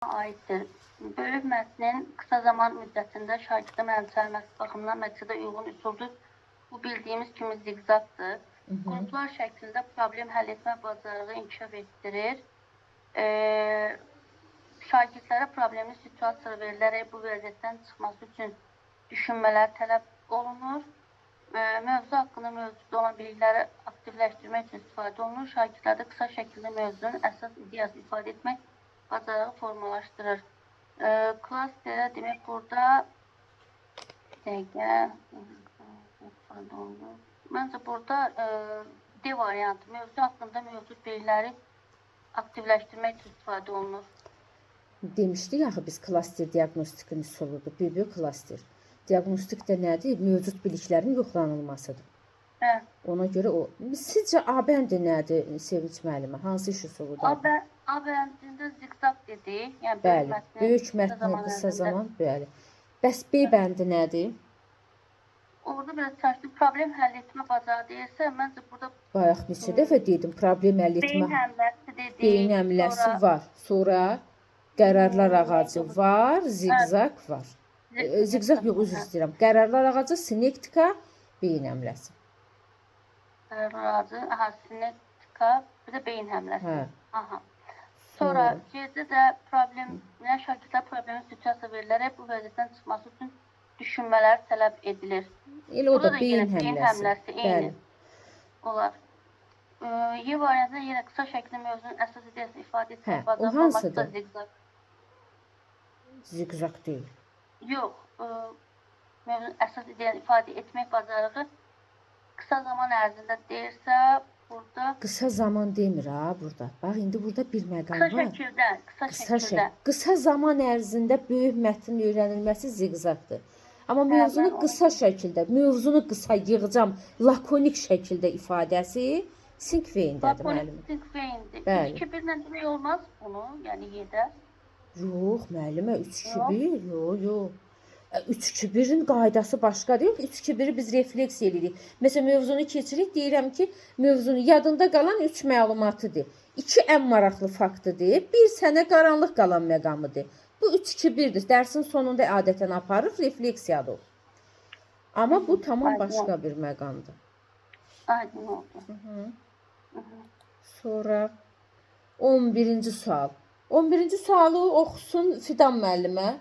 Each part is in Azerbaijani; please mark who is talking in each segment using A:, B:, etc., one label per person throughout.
A: aiddir. Bölük mətnin qısa zaman müddətində şagirdə mənimsənməsi baxımından məqsədə uyğun üsuldur. Bu bildiyimiz kimi ziqzaqdır. Qruplar şəklində problem həll etmə bacarığı inkişaf etdirir. Şagirdlərə problemli situasiya verilərək bu vəziyyətdən çıxması üçün düşünmələr tələb olunur. Mövzu haqqında mövcud olan bilikləri aktivləşdirmək üçün istifadə olunur. Şagirdlərdə qısa şəkildə mövzunun əsas ideyasını ifadə etmək bacarığı formalaşdırır. Klasterə demək burada məncə burada D variantı mövzu haqqında mövcud bilikləri aktivləşdirmək üçün istifadə olunur.
B: Demişdik axı biz klaster diaqnostikinin üsuludur. BB klaster. Diaqnostik də nədir? Mövcud biliklərin yoxlanılmasıdır.
A: Hə.
B: Ona görə o. Sizcə A bəndi nədir Sevinç müəllimə? Hansı iş üsuludur?
A: A bəndində ziqzaq dedik. Yəni
B: bəli, böyük mətni qısa zaman, bəli. Bəs B bəndi nədir?
A: Orada biraz çəşitli problem həll etmə bacarığı deyirsə, məncə burada
B: Bayaq neçə dəfə dedim, problem həll etmə.
A: beyin həmləsi dedik.
B: Beyin həmləsi var. Sonra qərarlar ağacı var, ziqzaq var. Ziqzaq yox, üzr istəyirəm. Qərarlar ağacı, sinektika, beyin həmləsi.
A: Qərarlar ağacı, sinektika, bir də beyin həmləsi.
B: Hə.
A: Aha. Sonra C-də də şagirdlər problemin situasiya verilərək bu vəziyyətdən çıxması üçün düşünmələr tələb edilir.
B: Elə o da beyin həmləsi.
A: Eyni olar. Y variantında yenə qısa şəkildə mövzunun əsas ideyasını ifadə etmək bacarığı olmaqda ziqzaq.
B: Ziqzaq deyil.
A: Yox, mövzunun əsas ideyanı ifadə etmək bacarığı qısa zaman ərzində deyirsə, burada...
B: Qısa zaman demir ha, burada. Bax, indi burada bir məqam var.
A: Qısa şəkildə.
B: Qısa zaman ərzində böyük mətnin öyrənilməsi ziqzaqdır. Amma mövzunu qısa şəkildə, mövzunu qısa yığcam, lakonik şəkildə ifadəsi Sinkveyndədir, müəllim.
A: Sinkveynddir.
B: Bəli.
A: 3-2-1-lə demək olmaz bunu, yəni Y-də.
B: Yox, müəllimə, 3-2-1, yox. 3-2-1-in qaydası başqadır. 3-2-1-i biz refleks edirik. Məsələn, mövzunu keçirik, deyirəm ki, mövzunu yadında qalan 3 məlumatıdır. 2 ən maraqlı faktıdır, 1 sənə qaranlıq qalan məqamıdır. Bu 3-2-1-dir. Dərsin sonunda adətən aparır, refleksiyadır. Amma bu tamam başqa bir məqamdır.
A: Aydın oldu.
B: Sonra 11-ci sual. 11-ci sualı oxusun Fidan müəllimə.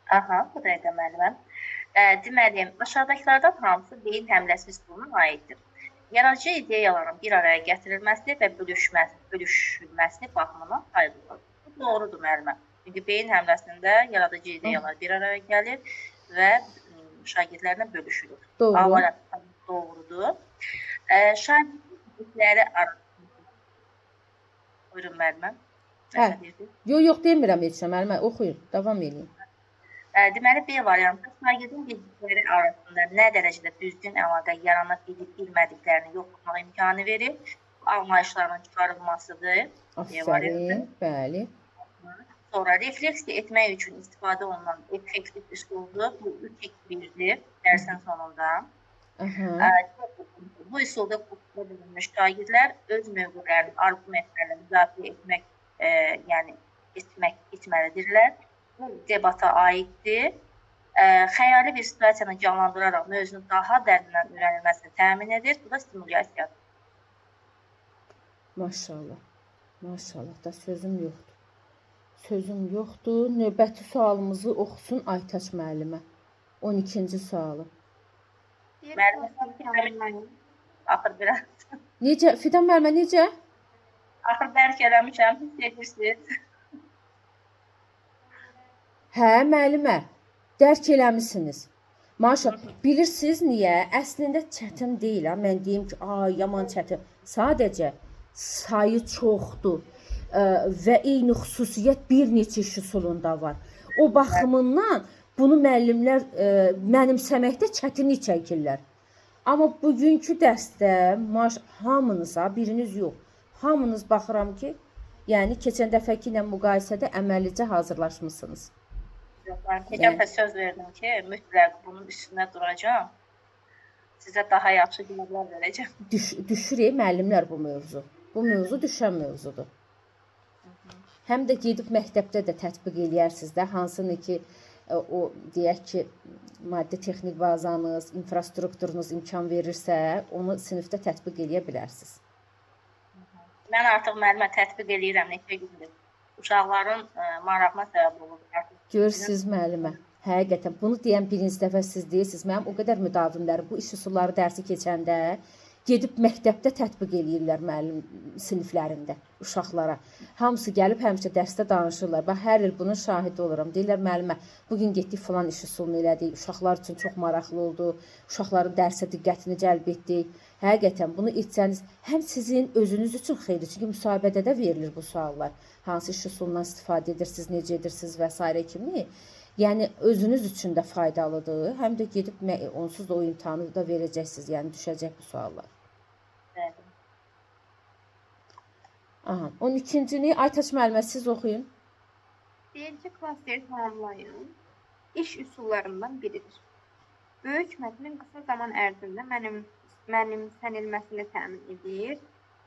C: Aha, bu da edə müəlliməm. Deməli, aşağıdakılardan hansı beyin həmləsi üsuluna aiddir? Yaradıcı ideyaların bir araya gətirilməsi və bölüşülməsi baxımından ayrılır. Bu doğrudur müəlliməm. Çünki beyin həmləsində yaradıcı ideyalar bir araya gəlir və şagirdlərlə bölüşülür.
B: Doğru.
C: Doğrudur. Şagirdləri arasında. Buyurun müəlliməm.
B: Yox, demirəm heç nə müəllimə, oxuyun, davam edin.
C: Deməli, B variantı şagirdin bildikləri arasında nə dərəcədə düzgün əlaqə yarana bilmədiklərini yoxlamaq imkanı verir. Anlayışların çıxarılmasıdır.
B: Aferin, bəli.
C: Sonra refleksiya etmək üçün istifadə olunan effektiv üsuldur. Bu 3-2-1-dir dərsin sonunda. Bu üsulda bölünmüş şagirdlər öz mövqelərini arqumentlərlə müdafiə etmək, yəni etməlidirlər. Bu debata aiddir. Xəyali bir situasiyanı canlandıraraq mövzunu daha dərindən öyrənilməsini təmin edir. Bu da stimulyasiyadır.
B: Maşallah. Maşallah da sözüm yoxdur. Sözüm yoxdur. Növbəti sualımızı oxusun Aytaç müəllimə. 12-ci sualı.
C: Müəllimə, axır biraz.
B: Necə? Fidan müəllimə, necə?
C: Axır dərk eləmişəm, hiss edirsiniz.
B: Hə, müəllimə, dərk eləmişsiniz. Maşallah, bilirsiniz niyə? Əslində çətin deyil, ha. Mən deyim ki, yaman çətin. Sadəcə sayı çoxdur və eyni xüsusiyyət bir neçə iş üsulunda var. O baxımından bunu müəllimlər mənimsəməkdə çətinlik çəkirlər. Amma bugünkü dərsdə hamınıza, biriniz yox, hamınız baxıram ki, yəni keçən dəfəki ilə müqayisədə əməlicə hazırlaşmışsınız.
C: Keçən dəfə söz verdim ki, mütləq bunun üstünə duracağam. Sizə daha yaxşı bilgiler verəcəm.
B: Düşür müəllimlər bu mövzu. Bu mövzu düşən mövzudur. həm də gedib məktəbdə də tətbiq eləyərsiniz də, hansını ki, o deyək ki, maddi texnik bazanız, infrastrukturunuz imkan verirsə, onu sinifdə tətbiq eləyə bilərsiniz.
C: Mən artıq müəllimə tətbiq eləyirəm neçə gündür. Uşaqların marağına səbəb olur.
B: Görürsüz müəllimə, həqiqətən bunu deyən birinci dəfə siz deyirsiniz. Mənim o qədər müdavimlərim bu iş üsulları dərsi keçəndə gedib məktəbdə tətbiq eləyirlər müəllim siniflərində uşaqlara. Hamısı gəlib həmişə dərsdə danışırlar. Bax, hər il bunun şahidi oluram. Deyirlər müəllimə, bugün getdik falan iş üsulunu elədik. Uşaqlar üçün çox maraqlı oldu. Uşaqların dərsə diqqətini cəlb etdik. Həqiqətən bunu etsəniz həm sizin özünüz üçün xeyirdir. Çünki müsahibədə də verilir bu suallar. Hansı iş üsulundan istifadə edirsiniz, necə edirsiniz və s. kimi. Yəni özünüz üçün də faydalıdır. Həm də gedib onsuz da o imtahanı da verəcəksiniz. Yəni düşəcək bu suallar.
C: Bəli.
B: Aha, 12-cini Aytaç müəllimə siz oxuyun.
D: Birinci klasteri tamamlayın. İş üsullarından biridir. Böyük mətnin qısa zaman ərzində mənimsənilməsini təmin edir.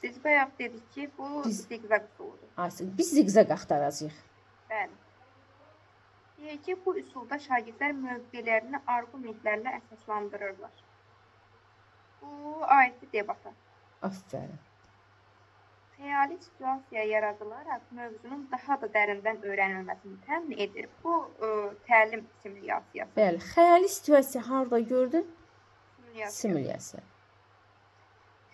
D: Biz bayaq dedik ki, bu ziqzaq üsuludur.
B: Biz ziqzaq axtaracağıq.
D: Bəli. Deyək ki, bu üsulda şagirdlər mövqelərini arqumentlərlə əsaslandırırlar. Bu aiddir debata.
B: Aferin.
D: Xəyali situasiya yaradılaraq mövzunun daha da dərindən öyrənilməsini təmin edir. Bu təlim simulyasiyası.
B: Bəli, xəyali situasiya harda gördün? Simulyasiya.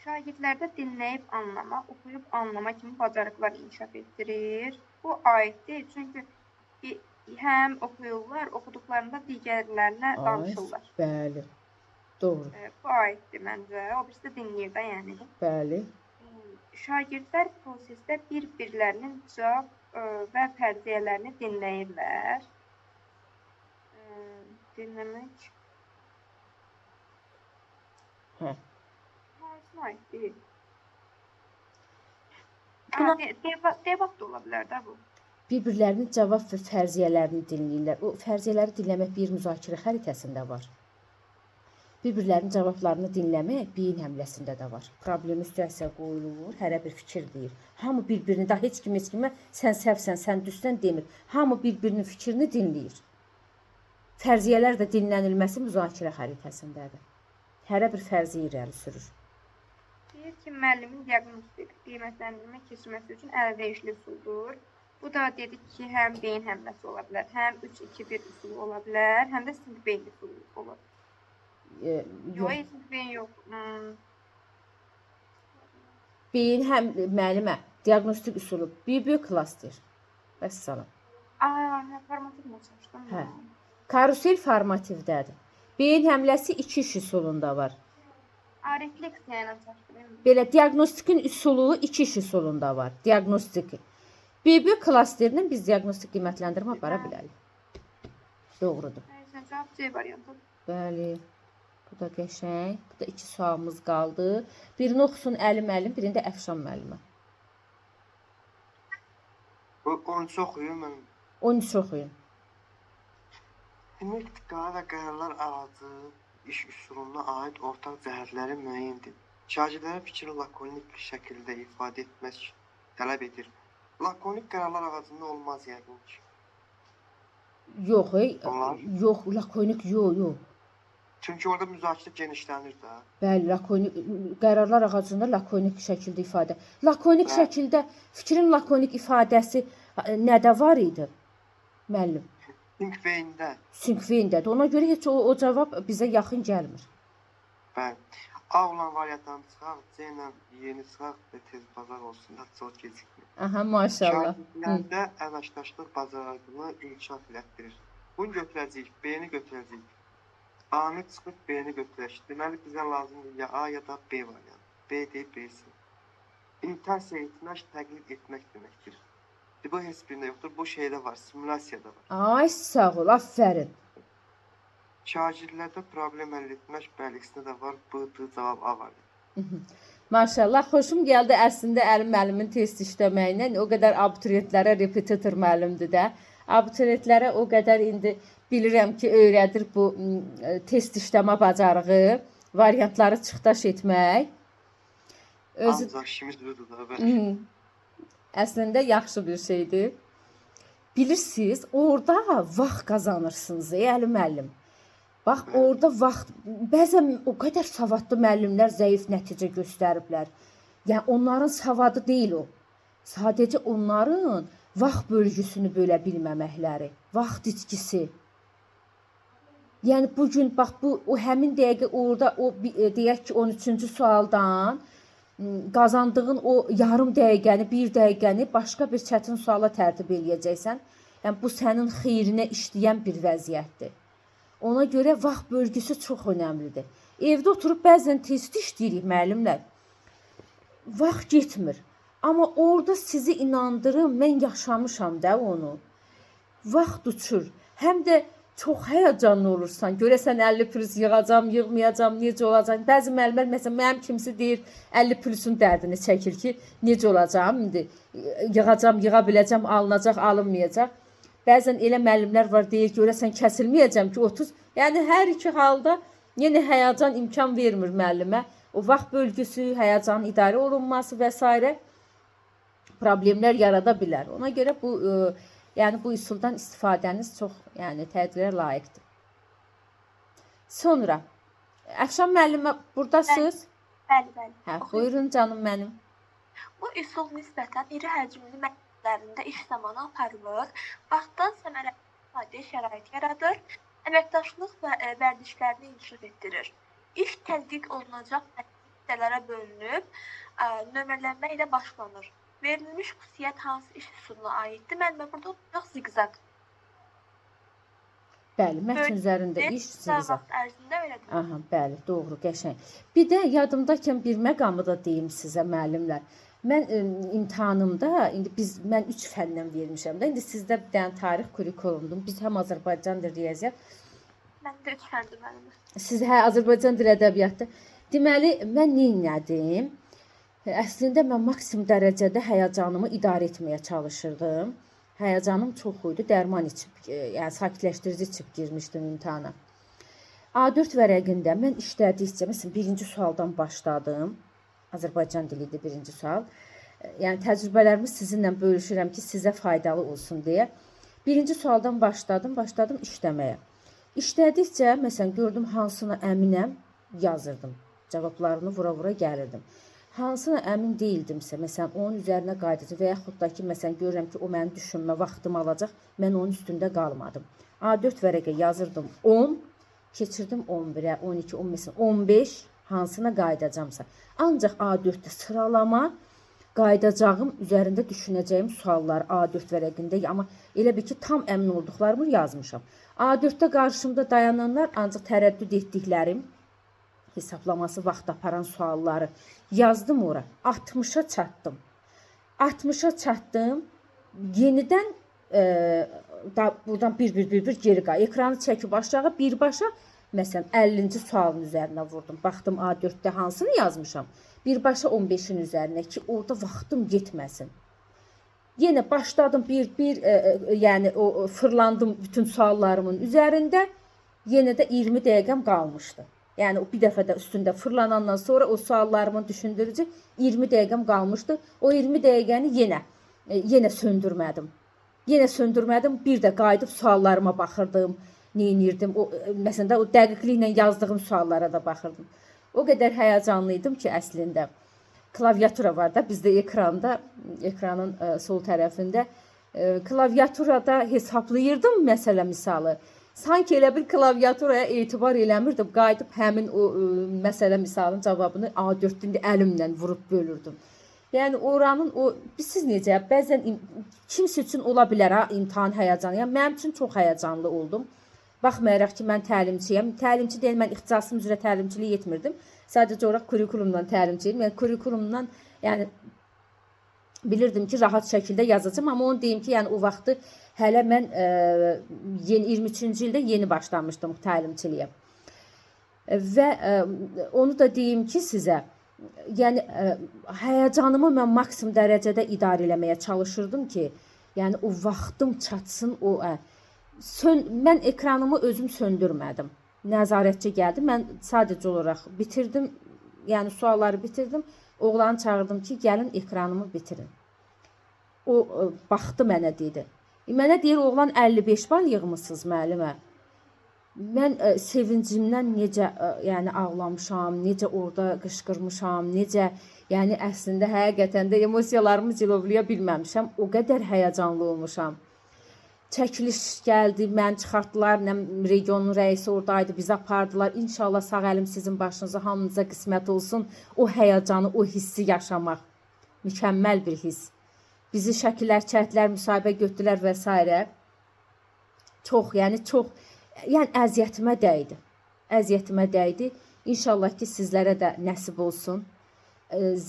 D: Şagirdlərdə dinləyib anlama, oxuyub anlama kimi bacarıqlar inkişaf etdirir. Bu aiddir, çünki həm oxuyurlar, oxuduqlarında digərlərlə danışırlar.
B: Bəli, doğru.
D: Bu aiddir məncə, o birisi də dinləyir də, yəni.
B: Bəli.
D: Şagirdlər prosesdə bir-birlərinin cavab və fərziyyələrini dinləyirlər. Dinləmək.
B: Hə.
D: Hansına aiddir? Debat da ola bilər də bu.
B: Bir-birlərinin cavab və fərziyyələrini dinləyirlər. O fərziyyələri dinləmək bir müzakirə xəritəsində var. Bir-birlərinin cavablarını dinləmək beyin həmləsində də var. Problemi situasiya qoyulur, hərə bir fikir deyir. Hamı bir-birini, daha heç kimə sən səhvsən, sən düzsən demir. Hamı bir-birinin fikrini dinləyir. Fərziyyələr də dinlənilməsi müzakirə xəritəsindədir. Hərə bir fərziyyə irəli sürür.
D: Deyir ki, müəllimin diaqnostik qiymətləndirmə keçirməsi üçün əlverişli üsuldur. Bu da dedik ki, həm beyin həmləsi ola bilər, həm 3-2-1 üsulu ola bilər, həm də sinif beyin üsulu ola bilər. Yox, sinif beyin yox.
B: Beyin həm müəllimə, diaqnostik üsulu, böyük klaster. Vəssalam.
D: Formativlə çalışdım.
B: Hə. Karusel formativdədir. Beyin həmləsi 2 iş üsulunda var.
D: Refleksiya ilə çalışdım.
B: Belə diaqnostikin üsulu 2 iş üsulunda var. Diaqnostik. Böyük klasterinin biz diaqnostik qiymətləndirmə apara bilərik. Doğrudur.
D: Cavab C variantı.
B: Bəli. Bu da qəşəng. Bu da 2 sualımız qaldı. Birini oxusun Əli müəllim, birini də Əfşan müəllimə.
E: 13 oxuyum mən.
B: 13 oxuyun.
E: Qara və qərarlar aracı iş üsuluna aid ortaq cəhətləri müəyyəndir. Şagirdlərin fikrini lakonik şəkildə ifadə etmək tələb edir. Lakonik qərarlar ağacında olmaz yəqin ki.
B: Yox, yox, lakonik yox.
E: Çünki orada müzakirə genişlənir də.
B: Bəli, lakonik qərarlar ağacında lakonik şəkildə ifadə. Lakonik şəkildə fikrin lakonik ifadəsi nədə var idi? Müəllim.
E: Sinkveyndə.
B: Sinkveyndədir. Ona görə heç o cavab bizə yaxın gəlmir.
E: Bəli. A olan variantdan çıxaq, C ilə yeni çıxaq və tez bazar olsun, çox gecikmir.
B: Aha, maşallah.
E: Şagirdlərdə əməkdaşlıq bacarığını inkişaf elətdirir. Bunu götürəcəyik, B-ni götürəcəyik. A-nı çıxıb B-ni götürəcəyik. Deməli, bizə lazımdır ya A ya da B variantı. B deyib B-si. İmitasiya etmək, təqlid etmək deməkdir. Bu heç birində yoxdur, bu şeydə var, simulasiyada var.
B: Ay, sağ ol, aferin.
E: Şagirdlərdə problem həll etmək bəllikisində də var, B-dır, cavab A var.
B: Maşallah, xoşum gəldi əslində Əli müəllimin test işləməyindən. O qədər abituriyentlərə repetitor müəllimdir də. Abituriyentlərə o qədər indi bilirəm ki, öyrədir bu test işləmə bacarığı, variantları çıxdaş etmək.
E: Ancaq işimiz budur da, bəli.
B: Əslində yaxşı bir şeydir. bilirsiniz, orada vaxt qazanırsınız, Əli müəllim. Bax, orada vaxt, bəzən o qədər savadlı müəllimlər zəif nəticə göstəriblər. Yəni, onların savadı deyil o. Sadəcə onların vaxt bölgüsünü bölə bilməməkləri, vaxt itkisi. Yəni, bugün, bax, o həmin dəqiqə orada, deyək ki, 13-cü sualdan qazandığın o yarım dəqiqəni, bir dəqiqəni başqa bir çətin suala tərtib eləyəcəksən. Yəni, bu sənin xeyrinə işləyən bir vəziyyətdir. Ona görə vaxt bölgüsü çox önəmlidir. Evdə oturub bəzən test işləyirik müəllimlər. Vaxt getmir. Amma orada sizi inandırım, mən yaşamışam da onu. Vaxt uçur. Həm də çox həyəcanlı olursan. Görəsən 50+ yığacam, yığmayacam, necə olacaq? Bəzi müəllimlər məsələn mənim kimisi deyir 50+-ün dərdini çəkir ki, necə olacağam indi? Yığacam, yığa biləcəm, alınacaq, alınmayacaq. Bəzən elə müəllimlər var deyir, görəsən kəsilməyəcəm ki 30. Yəni hər iki halda yenə həyəcan imkan vermir müəllimə. O vaxt bölgüsü, həyəcanın idarə olunması və s. problemlər yarada bilər. Ona görə bu üsuldan istifadəniz çox təqdirə layiqdir. Sonra Əfşan müəllimə buradasınız?
F: Bəli.
B: Hə, buyurun canım mənim.
F: Bu üsul nisbətən iri həcmli məktəblərində iş zamanı aparılır. Vaxtdan səmərəli şərait yaradır, əməkdaşlıq və vərdişlərini inkişaf etdirir. İş tədqiq olunacaq hissələrə bölünüb, nömrələnmə ilə başlanır. Verilmiş xüsusiyyət hansı iş üsuluna aiddir? Müəllimə, burada olacaq ziqzaq.
B: Bəli, mətn üzərində iş ziqzaq.
F: Vaxt ərzində elədir.
B: Aha, bəli, doğru, qəşəng. Bir də yadımdakən bir məqamı da deyim sizə müəllimlər. Mən imtahanımda, mən 3 fəndən vermişəm də. İndi sizdə bir dənə tarix kurikulumdur. Biz həm Azərbaycan dil riyaziyyat.
F: Mən də 3 fəndim müəllimə.
B: Siz Azərbaycan dil ədəbiyyatı. Deməli, mən nə etdim? Əslində mən maksimum dərəcədə həyəcanımı idarə etməyə çalışırdım. Həyəcanım çox idi, dərman içib, yəni sakitləşdirici içib girmişdim imtahana. A4 vərəqində mən işlədikcə, məsələn, birinci sualdan başladım. Azərbaycan dili idi birinci sual. Yəni təcrübələrimi sizinlə bölüşürəm ki, sizə faydalı olsun deyə. Birinci sualdan başladım işləməyə. İşlədikcə, məsələn, gördüm hansına əminəm, yazırdım. Cavablarını vura-vura gəlirdim. Hansına əmin deyildimsə, məsələn, onun üzərinə qayıdacaq və yaxud da ki, məsələn, görürəm ki, o mənim düşünmə vaxtımı alacaq, mən onun üstündə qalmadım. A4 vərəqə yazırdım 10, keçirdim 11-ə, 12, 15, hansına qayıdacamsa. Ancaq A4-də sıralama, qayıdacağım, üzərində düşünəcəyim suallar A4 vərəqində, amma elə bir ki, tam əmin olduqlarımı yazmışam. A4-də qarşımda dayananlar ancaq tərəddüd etdiklərim, hesaplaması vaxt aparan sualları yazdım ora. 60-a çatdım. 60-a çatdım. Yenidən buradan bir geri qay. Ekranı çəkib aşağı birbaşa məsələn 50-ci sualın üzərinə vurdum. Baxdım A4-də hansını yazmışam. Birbaşa 15-in üzərinə ki, orada vaxtım getməsin. Yenə başladım yəni o fırlandım bütün suallarımın üzərində. Yenə də 20 dəqiqəm qalmışdı. Yəni o bir dəfə də üstündə fırlanandan sonra o suallarımın düşündürücü 20 dəqiqəm qalmışdı. O 20 dəqiqəni yenə söndürmədim. Bir də qayıdıb suallarıma baxırdım, neynirdim. Məsələn, o dəqiqliklə yazdığım suallara da baxırdım. O qədər həyəcanlıydım ki, əslində klaviatura var da bizdə ekranda, ekranın sol tərəfində klaviaturada hesablayırdım məsələ misalı. Sanki elə bir klaviaturaya etibar eləmirdim. Qayıdıb həmin o məsələ misalın cavabını A4-də əlimlə vurub bölürdüm. Yəni oranın siz necə? Bəzən kimsə üçün ola bilər imtahan həyəcanı. Yəni mənim üçün çox həyəcanlı oldum. Baxmayaraq ki, mən təlimçiyəm. Təlimçi deyil, mən ixtisasım üzrə təlimçilik etmirdim. Sadəcə olaraq kurikulumdan təlimçiyim. Yəni kurikulumdan bilirdim ki, rahat şəkildə yazacağam. Amma onu deyim ki, yəni o vaxtı hələ mən 23-cü ildə yeni başlamışdım təlimçiliyə. Və onu da deyim ki, sizə, yəni həyəcanımı mən maksimum dərəcədə idarə eləməyə çalışırdım ki, yəni o vaxtım çatsın, mən ekranımı özüm söndürmədim. Nəzarətçi gəldi, mən sadəcə olaraq bitirdim, yəni sualları bitirdim. Oğlanı çağırdım ki, gəlin ekranımı bitirin. O baxdı mənə dedi. Mənə deyir, oğlan 55 bal yığmısınız müəllimə. Mən sevincimdən necə yəni ağlamışam, necə orada qışqırmışam, necə yəni əslində həqiqətən də emosiyalarımı cilovlaya bilməmişəm. O qədər həyəcanlı olmuşam. Çəkiliş gəldi, məni çıxartdılar, regionun rəisi oradaydı, bizi apardılar. İnşallah sağ əlim sizin başınıza, hamınıza qismət olsun. O həyəcanı, o hissi yaşamaq. Mükəmməl bir hiss. Bizi şəkillər, çəkdilər, müsahibə götürdülər və s. Çox, yəni əziyyətimə dəydi. Əziyyətimə dəydi. İnşallah ki, sizlərə də nəsib olsun.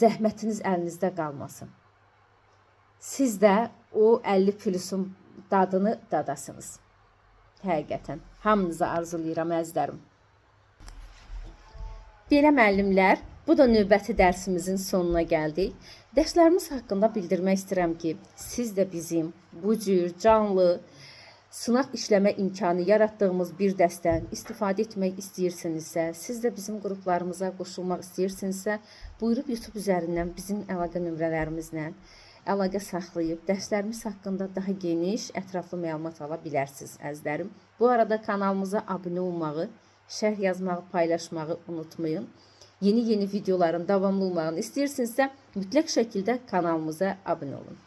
B: Zəhmətiniz əlinizdə qalmasın. Siz də o 50 plusun dadını dadasınız. Həqiqətən. Hamınıza arzulayıram, əzizlərim. Belə müəllimlər, bu da növbəti dərsimizin sonuna gəldik. Dərslərimiz haqqında bildirmək istəyirəm ki, siz də bizim bu cür canlı sınaq işləmə imkanı yaratdığımız bir dərsdən istifadə etmək istəyirsinizsə, siz də bizim qruplarımıza qoşulmaq istəyirsinizsə, buyurub YouTube üzərindən bizim əlaqə nömrələrimizlə əlaqə saxlayıb dərslərimiz haqqında daha geniş, ətraflı məlumat ala bilərsiniz, əzizlərim. Bu arada kanalımıza abunə olmağı, şərh yazmağı, paylaşmağı unutmayın. Yeni videoların davamlı olmağını istəyirsinizsə, mütləq şəkildə kanalımıza abunə olun.